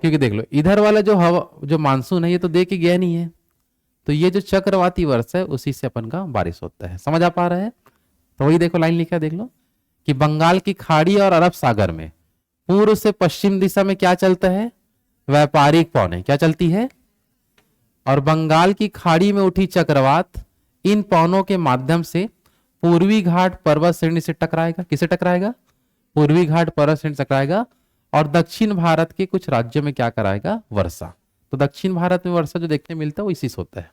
क्योंकि देख लो इधर वाला जो हवा जो मानसून है ये तो दे के गया नहीं है, तो ये जो चक्रवाती वर्षा है उसी से अपन का बारिश होता है। समझ आ पा रहा है, तो वही देखो लाइन लिखा है, देख लो कि बंगाल की खाड़ी और अरब सागर में पूर्व से पश्चिम दिशा में क्या चलता है, व्यापारिक पौने। क्या चलती है, और बंगाल की खाड़ी में उठी चक्रवात इन पौनों के माध्यम से पूर्वी घाट पर्वत श्रेणी से टकराएगा। किसे टकराएगा, पूर्वी घाट पर्वत श्रेणी से टकराएगा, और दक्षिण भारत के कुछ राज्यों में क्या कराएगा, वर्षा। तो दक्षिण भारत में वर्षा जो देखने मिलता है वो इसी से होता है,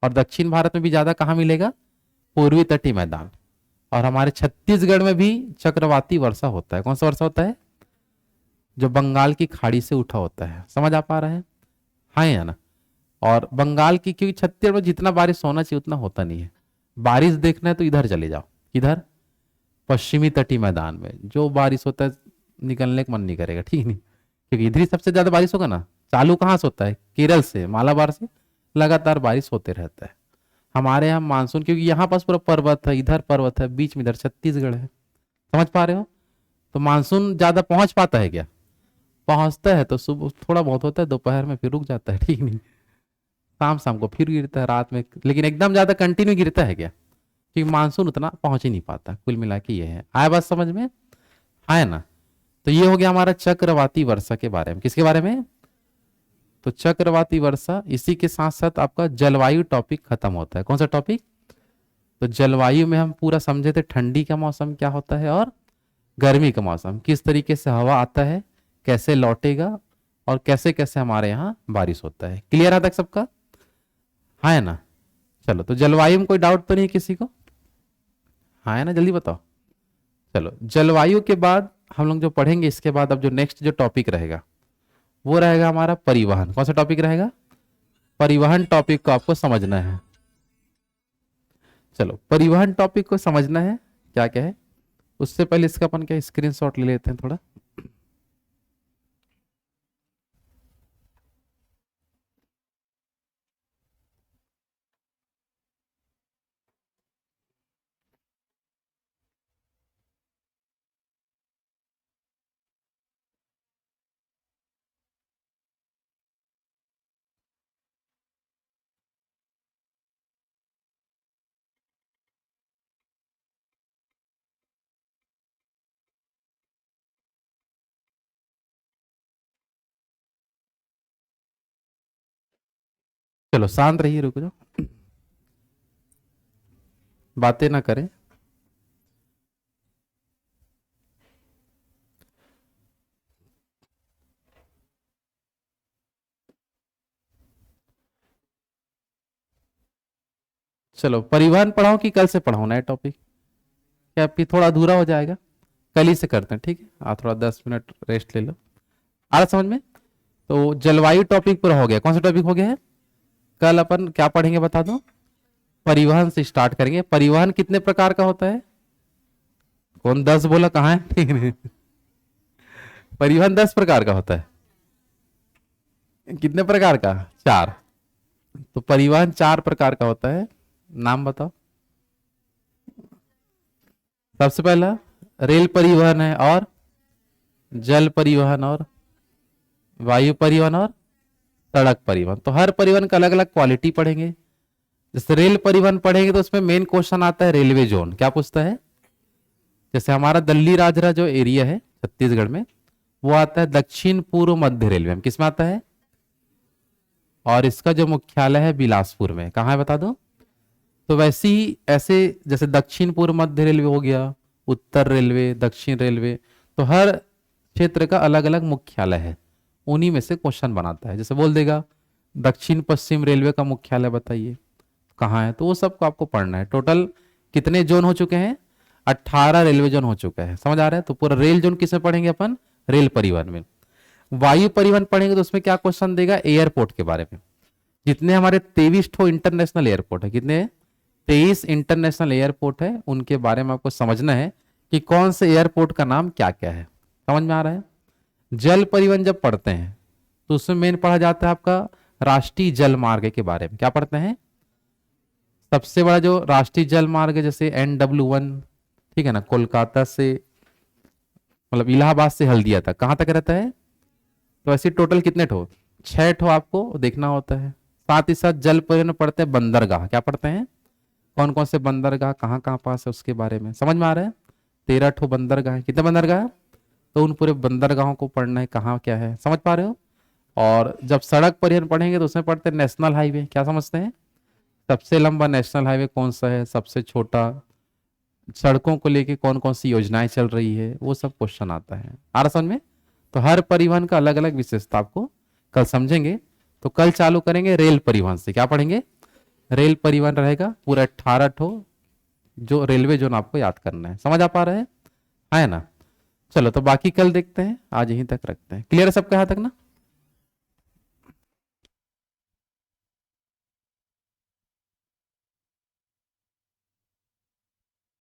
और दक्षिण भारत में भी ज्यादा कहाँ मिलेगा, पूर्वी तटीय मैदान। और हमारे छत्तीसगढ़ में भी चक्रवाती वर्षा होता है। कौन सा वर्षा होता है, जो बंगाल की खाड़ी से उठा होता है। समझ आ पा रहे हैं, हाँ या ना। और बंगाल की, क्योंकि छत्तीसगढ़ में जितना बारिश होना चाहिए उतना होता नहीं है। बारिश देखना है तो इधर चले जाओ, इधर पश्चिमी तटीय मैदान में जो बारिश होता है निकलने का मन नहीं करेगा, ठीक नहीं, क्योंकि इधर ही सबसे ज्यादा बारिश होगा ना। चालू कहाँ से होता है, केरल से, मालाबार से लगातार बारिश होते रहता है। हमारे यहाँ मानसून, क्योंकि यहाँ पास पूरा पर्वत है, इधर पर्वत है, बीच में इधर छत्तीसगढ़ है। समझ पा रहे हो, तो मानसून ज्यादा पहुंच पाता है क्या, पहुंचता है तो सुबह थोड़ा बहुत होता है, दोपहर में फिर रुक जाता है, ठीक नहीं, शाम को फिर गिरता है, रात में, लेकिन एकदम ज्यादा कंटिन्यू गिरता है क्या, क्योंकि मानसून उतना पहुंच ही नहीं पाता। कुल मिला के ये है, आया बात समझ में, आया ना। तो ये हो गया हमारा चक्रवाती वर्षा के बारे में। किसके बारे में, तो चक्रवाती वर्षा। इसी के साथ साथ आपका जलवायु टॉपिक खत्म होता है। कौन सा टॉपिक, तो जलवायु में हम पूरा समझे थे ठंडी का मौसम क्या होता है और गर्मी का मौसम, किस तरीके से हवा आता है, कैसे लौटेगा, और कैसे कैसे हमारे यहाँ बारिश होता है। क्लियर है तक सबका, हाँ है ना। चलो, तो जलवायु में कोई डाउट तो नहीं किसी को, हाँ है ना, जल्दी बताओ। चलो, जलवायु के बाद हम लोग जो पढ़ेंगे, इसके बाद अब जो नेक्स्ट जो टॉपिक रहेगा वो रहेगा हमारा परिवहन। कौन सा टॉपिक रहेगा? परिवहन टॉपिक को आपको समझना है। चलो, परिवहन टॉपिक को समझना है क्या क्या है। उससे पहले इसका अपन क्या स्क्रीनशॉट ले लेते हैं थोड़ा। चलो शांत रहिए, रुक जाओ, बातें ना करें। चलो, परिवहन पढ़ाओ कि कल से पढ़ाओ नया टॉपिक? क्या आपकी थोड़ा अधूरा हो जाएगा? कल ही से करते हैं, ठीक है? आप थोड़ा 10 मिनट रेस्ट ले लो। आ रहा समझ में? तो जलवायु टॉपिक पूरा हो गया। कौन सा टॉपिक हो गया है? कल अपन क्या पढ़ेंगे बता दो? परिवहन से स्टार्ट करेंगे। परिवहन कितने प्रकार का होता है? कौन 10 बोला? कहाँ है? ठीक है। परिवहन 10 प्रकार का होता है। कितने प्रकार का? 4। तो परिवहन 4 प्रकार का होता है। नाम बताओ। सबसे पहला रेल परिवहन है, और जल परिवहन, और वायु परिवहन, और सड़क परिवहन। तो हर परिवहन का अलग अलग क्वालिटी पढ़ेंगे। जैसे रेल परिवहन पढ़ेंगे तो उसमें मेन क्वेश्चन आता है रेलवे जोन। क्या पूछता है? जैसे हमारा दिल्ली राजरा जो एरिया है छत्तीसगढ़ में, वो आता है दक्षिण पूर्व मध्य रेलवे में। किसमें आता है? और इसका जो मुख्यालय है बिलासपुर में। कहाँ है बता दो? तो वैसे ही ऐसे जैसे दक्षिण पूर्व मध्य रेलवे हो गया, उत्तर रेलवे, दक्षिण रेलवे, तो हर क्षेत्र का अलग अलग मुख्यालय है। उन्हीं में से क्वेश्चन बनाता है। जैसे बोल देगा दक्षिण पश्चिम रेलवे का मुख्यालय बताइए कहाँ है, तो वो सबको आपको पढ़ना है। टोटल कितने जोन हो चुके हैं? 18 रेलवे जोन हो चुका है। समझ आ रहा है? तो पूरा रेल जोन किसमें पढ़ेंगे अपन? रेल परिवहन में। वायु परिवहन पढ़ेंगे तो उसमें क्या क्वेश्चन देगा? एयरपोर्ट के बारे में। जितने हमारे 23 ठो इंटरनेशनल एयरपोर्ट है, कितने? 23 इंटरनेशनल एयरपोर्ट है, उनके बारे में आपको समझना है कि कौन से एयरपोर्ट का नाम क्या क्या है। समझ में आ रहा है? जल परिवहन जब पढ़ते हैं तो उसमें मेन पढ़ा जाता है आपका राष्ट्रीय जल मार्ग के बारे में। क्या पढ़ते हैं? सबसे बड़ा जो राष्ट्रीय जल मार्ग है, जैसे NW1, ठीक है ना, कोलकाता से मतलब इलाहाबाद से हल्दिया तक, कहाँ तक रहता है? तो ऐसे टोटल कितने ठो? 6 ठो आपको देखना होता है। साथ ही साथ जल परिवहन पढ़ते हैं बंदरगाह। क्या पढ़ते हैं? कौन कौन से बंदरगाह कहाँ कहाँ पास है उसके बारे में। समझ में आ रहा है? 13 ठो बंदरगाह है। कितने बंदरगाह है? तो उन पूरे बंदरगाहों को पढ़ना है, कहाँ क्या है। समझ पा रहे हो? और जब सड़क परिवहन पढ़ेंगे तो उसमें पढ़ते हैं नेशनल हाईवे। क्या समझते हैं? सबसे लंबा नेशनल हाईवे कौन सा है, सबसे छोटा, सड़कों को लेके कौन कौन सी योजनाएं चल रही है, वो सब क्वेश्चन आता है। आ रहा समझ में? तो हर परिवहन का अलग अलग विशेषता आपको कल समझेंगे। तो कल चालू करेंगे रेल परिवहन से। क्या पढ़ेंगे? रेल परिवहन रहेगा पूरा 18 ठो जो रेलवे जोन आपको याद करना है। समझ आ पा रहे हैं? है ना? चलो, तो बाकी कल देखते हैं, आज यहीं तक रखते हैं। क्लियर है सबके यहाँ तक ना?